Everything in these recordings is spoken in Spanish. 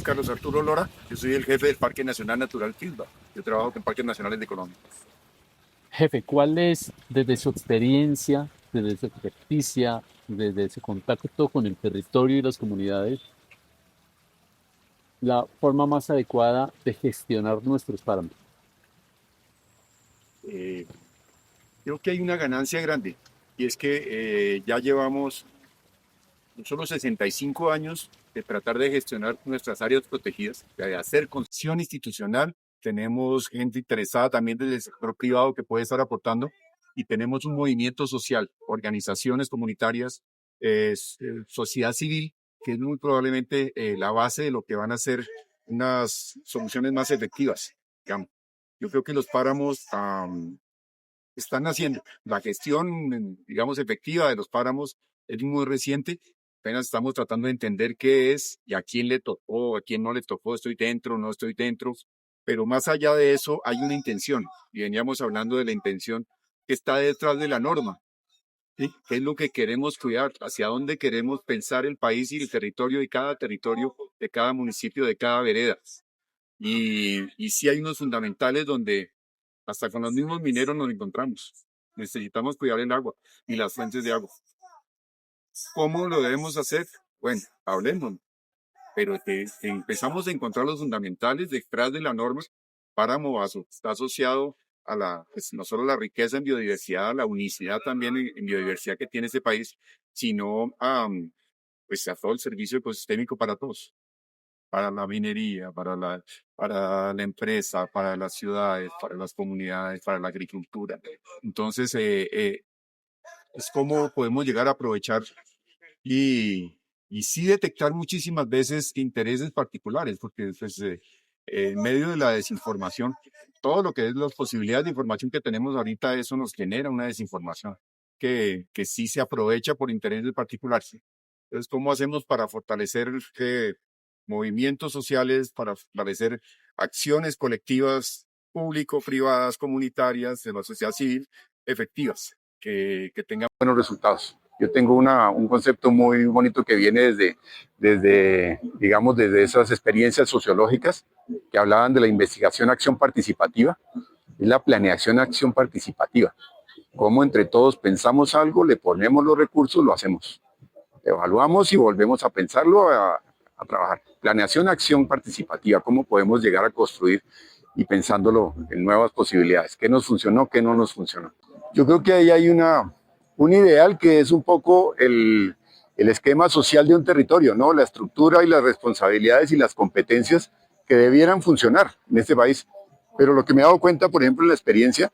es Carlos Arturo Lora, yo soy el jefe del Parque Nacional Natural Quilba. Yo trabajo con Parques Nacionales de Colombia. Jefe, ¿cuál es, desde su experiencia, desde su experticia, desde su contacto con el territorio y las comunidades, la forma más adecuada de gestionar nuestros páramos? Eh, Creo que hay una ganancia grande y es que ya llevamos solo 65 años de tratar de gestionar nuestras áreas protegidas, de hacer concesión institucional. Tenemos gente interesada también desde el sector privado que puede estar aportando y tenemos un movimiento social, organizaciones comunitarias, sociedad civil, que es muy probablemente la base de lo que van a ser unas soluciones más efectivas. Digamos. Yo creo que los páramos están haciendo. La gestión, digamos, efectiva de los páramos es muy reciente. Apenas estamos tratando de entender qué es y a quién le tocó, a quién no le tocó, estoy dentro, no estoy dentro. Pero más allá de eso, hay una intención. Y veníamos hablando de la intención que está detrás de la norma. ¿Sí? ¿Qué es lo que queremos cuidar? ¿Hacia dónde queremos pensar el país y el territorio, de cada municipio, de cada vereda? Y sí hay unos fundamentales donde hasta con los mismos mineros nos encontramos. Necesitamos cuidar el agua y las fuentes de agua. ¿Cómo lo debemos hacer? Bueno, hablemos. Pero que empezamos a encontrar los fundamentales detrás de la norma. Páramo está asociado a pues, no solo la riqueza en biodiversidad, a la unicidad también en biodiversidad que tiene este país, sino pues a todo el servicio ecosistémico para todos, para la minería, para la empresa, para las ciudades, para las comunidades, para la agricultura. Entonces, es como podemos llegar a aprovechar y, y sí detectar muchísimas veces intereses particulares, porque pues, en medio de la desinformación, todo lo que es las posibilidades de información que tenemos ahorita, eso nos genera una desinformación que sí se aprovecha por intereses particulares. Entonces, ¿cómo hacemos para fortalecer movimientos sociales, para fortalecer acciones colectivas, público-privadas, comunitarias, de la sociedad civil, efectivas, que tengan buenos resultados? Yo tengo un concepto muy bonito que viene digamos, desde esas experiencias sociológicas que hablaban de la investigación-acción participativa y la planeación-acción participativa. Cómo entre todos pensamos algo, le ponemos los recursos, lo hacemos. Evaluamos y volvemos a pensarlo, a trabajar. Planeación, acción participativa, cómo podemos llegar a construir y pensándolo en nuevas posibilidades. ¿Qué nos funcionó, qué no nos funcionó? Yo creo que ahí hay un ideal que es un poco el esquema social de un territorio, ¿no? La estructura y las responsabilidades y las competencias que debieran funcionar en este país. Pero lo que me he dado cuenta, por ejemplo, en la experiencia,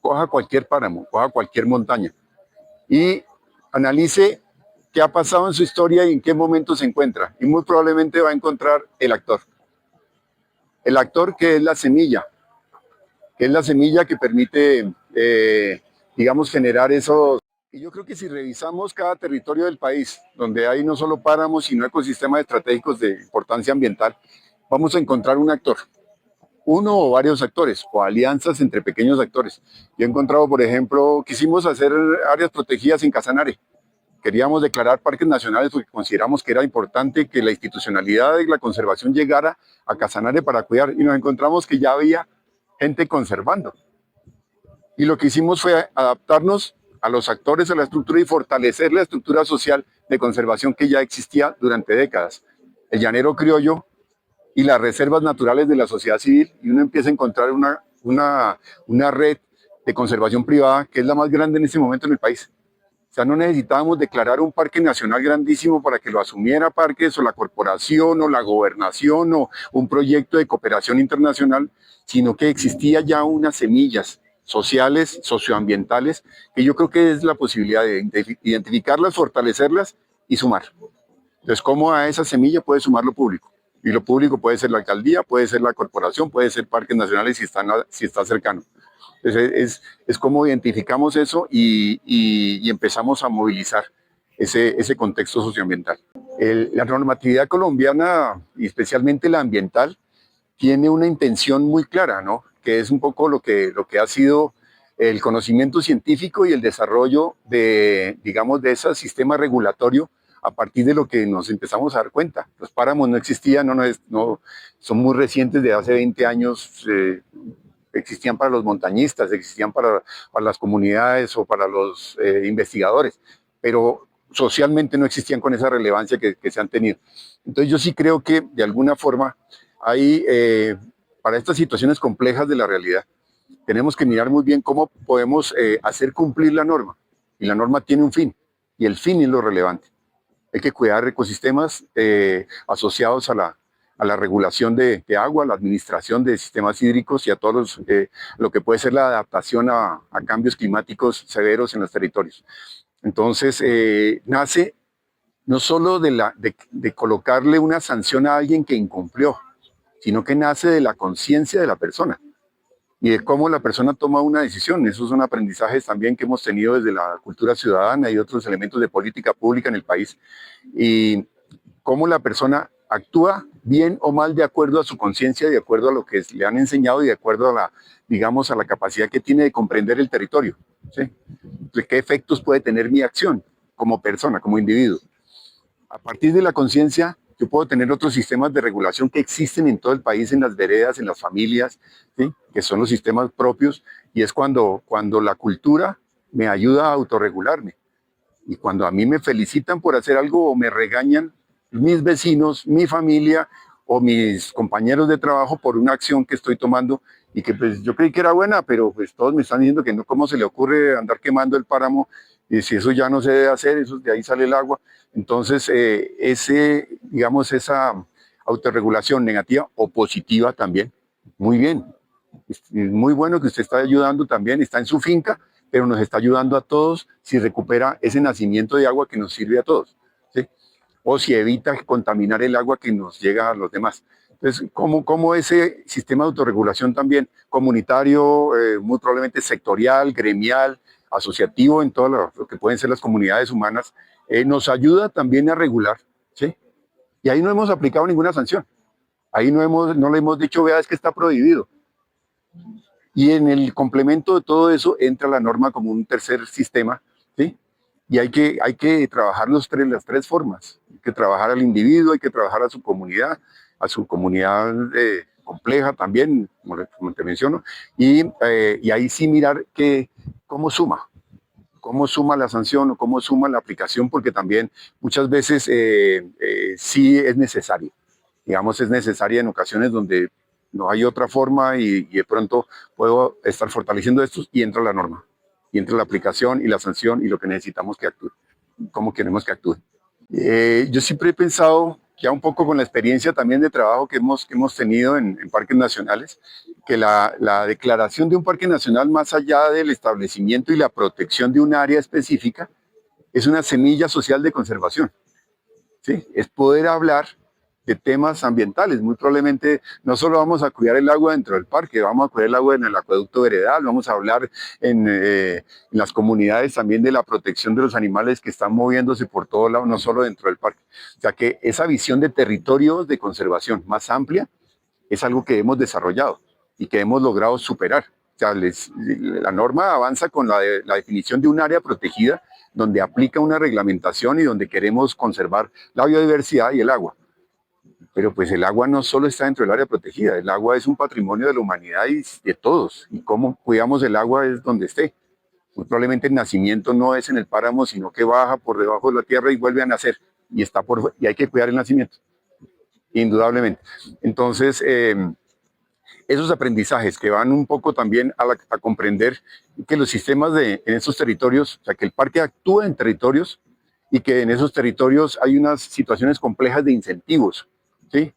coja cualquier páramo, coja cualquier montaña y analice qué ha pasado en su historia y en qué momento se encuentra. Y muy probablemente va a encontrar el actor. El actor que es la semilla, que permite, digamos, generar esos. Y yo creo que si revisamos cada territorio del país, donde hay no solo páramos, sino ecosistemas estratégicos de importancia ambiental, vamos a encontrar un actor, uno o varios actores, o alianzas entre pequeños actores. Yo he encontrado, por ejemplo, quisimos hacer áreas protegidas en Casanare. Queríamos declarar parques nacionales porque consideramos que era importante que la institucionalidad de la conservación llegara a Casanare para cuidar, y nos encontramos que ya había gente conservando. Y lo que hicimos fue adaptarnos a los actores, a la estructura y fortalecer la estructura social de conservación que ya existía durante décadas. El llanero criollo y las reservas naturales de la sociedad civil, y uno empieza a encontrar una red de conservación privada que es la más grande en este momento en el país. O sea, no necesitábamos declarar un parque nacional grandísimo para que lo asumiera Parques o la corporación o la gobernación o un proyecto de cooperación internacional, sino que existía ya unas semillas sociales, socioambientales, que yo creo que es la posibilidad de identificarlas, fortalecerlas y sumar. Entonces, ¿cómo a esa semilla puede sumar lo público? Y lo público puede ser la alcaldía, puede ser la corporación, puede ser parques nacionales si está cercano. Entonces, es como identificamos eso y empezamos a movilizar ese contexto socioambiental. La normatividad colombiana, y especialmente la ambiental, tiene una intención muy clara, ¿no? Que es un poco lo que ha sido el conocimiento científico y el desarrollo de, digamos, de ese sistema regulatorio a partir de lo que nos empezamos a dar cuenta. Los páramos no existían, no, son muy recientes, de hace 20 años, existían para los montañistas, existían para las comunidades o para los investigadores, pero socialmente no existían con esa relevancia que se han tenido. Entonces yo sí creo que de alguna forma hay, para estas situaciones complejas de la realidad, tenemos que mirar muy bien cómo podemos hacer cumplir la norma. Y la norma tiene un fin, y el fin es lo relevante. Hay que cuidar ecosistemas asociados a la regulación de agua, a la administración de sistemas hídricos y a todos lo que puede ser la adaptación a cambios climáticos severos en los territorios. Entonces, nace no solo de colocarle una sanción a alguien que incumplió, sino que nace de la conciencia de la persona y de cómo la persona toma una decisión. Esos son aprendizajes también que hemos tenido desde la cultura ciudadana y otros elementos de política pública en el país, y cómo la persona actúa bien o mal de acuerdo a su conciencia, de acuerdo a lo que le han enseñado y de acuerdo a la capacidad que tiene de comprender el territorio, ¿sí? ¿De qué efectos puede tener mi acción como persona, como individuo? A partir de la conciencia, yo puedo tener otros sistemas de regulación que existen en todo el país, en las veredas, en las familias, ¿sí? Que son los sistemas propios, y es cuando la cultura me ayuda a autorregularme. Y cuando a mí me felicitan por hacer algo o me regañan mis vecinos, mi familia o mis compañeros de trabajo por una acción que estoy tomando y que pues yo creí que era buena, pero pues todos me están diciendo que no, ¿cómo se le ocurre andar quemando el páramo? Y si eso ya no se debe hacer, eso, de ahí sale el agua. Entonces, esa autorregulación negativa o positiva también, muy bien. Es muy bueno que usted está ayudando también, está en su finca, pero nos está ayudando a todos si recupera ese nacimiento de agua que nos sirve a todos, ¿sí? O si evita contaminar el agua que nos llega a los demás. Entonces, ¿cómo ese sistema de autorregulación también comunitario, muy probablemente sectorial, gremial, asociativo, en todo lo que pueden ser las comunidades humanas, nos ayuda también a regular, ¿sí? Y ahí no hemos aplicado ninguna sanción. Ahí no le hemos dicho, vea, es que está prohibido. Y en el complemento de todo eso entra la norma como un tercer sistema, ¿sí? Y hay que trabajar las tres formas. Hay que trabajar al individuo, hay que trabajar a su comunidad compleja también, como te menciono, y ahí sí mirar cómo suma la sanción o cómo suma la aplicación, porque también muchas veces sí es necesario. Digamos, es necesaria en ocasiones donde no hay otra forma y de pronto puedo estar fortaleciendo esto y entra la norma, y entra la aplicación y la sanción y lo que necesitamos que actúe, cómo queremos que actúe. Yo siempre he pensado, ya un poco con la experiencia también de trabajo que hemos tenido en parques nacionales, que la declaración de un parque nacional, más allá del establecimiento y la protección de un área específica, es una semilla social de conservación, ¿sí? Es poder hablar de temas ambientales. Muy probablemente no solo vamos a cuidar el agua dentro del parque, vamos a cuidar el agua en el acueducto veredal, vamos a hablar en las comunidades también de la protección de los animales que están moviéndose por todo lado, no solo dentro del parque. O sea que esa visión de territorios de conservación más amplia es algo que hemos desarrollado y que hemos logrado superar. O sea, la norma avanza con la definición de un área protegida donde aplica una reglamentación y donde queremos conservar la biodiversidad y el agua. Pero pues el agua no solo está dentro del área protegida, el agua es un patrimonio de la humanidad y de todos, y cómo cuidamos el agua es donde esté. Muy probablemente el nacimiento no es en el páramo, sino que baja por debajo de la tierra y vuelve a nacer, y hay que cuidar el nacimiento, indudablemente. Entonces, esos aprendizajes que van un poco también a comprender que los sistemas en esos territorios, o sea, que el parque actúa en territorios y que en esos territorios hay unas situaciones complejas de incentivos, ¿sí?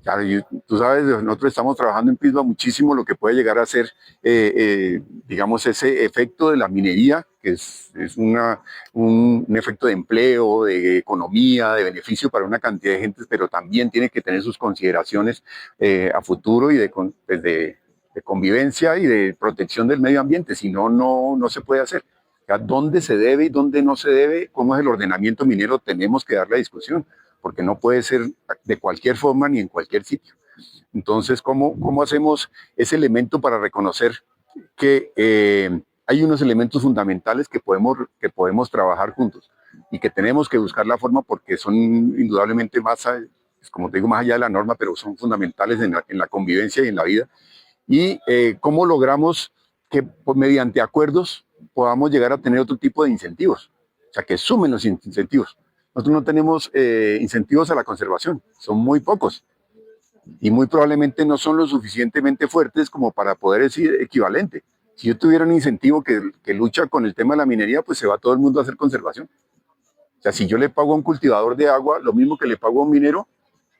Claro, tú sabes, nosotros estamos trabajando en Pisba muchísimo lo que puede llegar a ser, digamos, ese efecto de la minería, que es un efecto de empleo, de economía, de beneficio para una cantidad de gente, pero también tiene que tener sus consideraciones a futuro y de convivencia y de protección del medio ambiente, si no, no se puede hacer. O sea, ¿dónde se debe y dónde no se debe? ¿Cómo es el ordenamiento minero? Tenemos que dar la discusión, porque no puede ser de cualquier forma ni en cualquier sitio. Entonces, ¿cómo hacemos ese elemento para reconocer que hay unos elementos fundamentales que podemos trabajar juntos? y que tenemos que buscar la forma porque son indudablemente más, como te digo, más allá de la norma, pero son fundamentales en la convivencia y en la vida. Y cómo logramos que pues, mediante acuerdos podamos llegar a tener otro tipo de incentivos, o sea, que sumen los incentivos. Nosotros no tenemos incentivos a la conservación, son muy pocos y muy probablemente no son lo suficientemente fuertes como para poder decir equivalente. Si yo tuviera un incentivo que lucha con el tema de la minería, pues se va todo el mundo a hacer conservación. O sea, si yo le pago a un cultivador de agua lo mismo que le pago a un minero,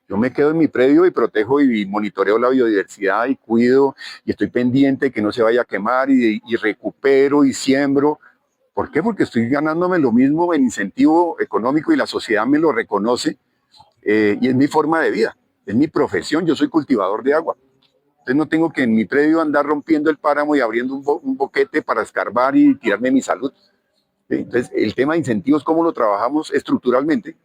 yo me quedo en mi predio y protejo y monitoreo la biodiversidad y cuido y estoy pendiente de que no se vaya a quemar y recupero y siembro. ¿Por qué? Porque estoy ganándome lo mismo en incentivo económico y la sociedad me lo reconoce y es mi forma de vida, es mi profesión, yo soy cultivador de agua. Entonces no tengo que en mi predio andar rompiendo el páramo y abriendo un boquete para escarbar y tirarme mi salud. Entonces el tema de incentivos, ¿cómo lo trabajamos estructuralmente?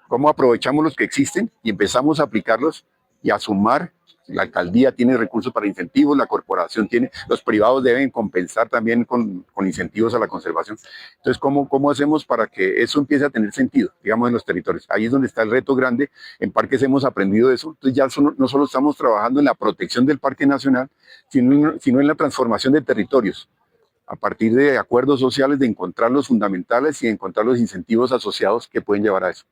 ¿Cómo aprovechamos los que existen y empezamos a aplicarlos y a sumar? La alcaldía tiene recursos para incentivos, la corporación tiene, los privados deben compensar también con incentivos a la conservación. Entonces, ¿cómo hacemos para que eso empiece a tener sentido, digamos, en los territorios? Ahí es donde está el reto grande. En Parques hemos aprendido eso. Entonces, ya no solo estamos trabajando en la protección del Parque Nacional, sino en la transformación de territorios a partir de acuerdos sociales, de encontrar los fundamentales y de encontrar los incentivos asociados que pueden llevar a eso.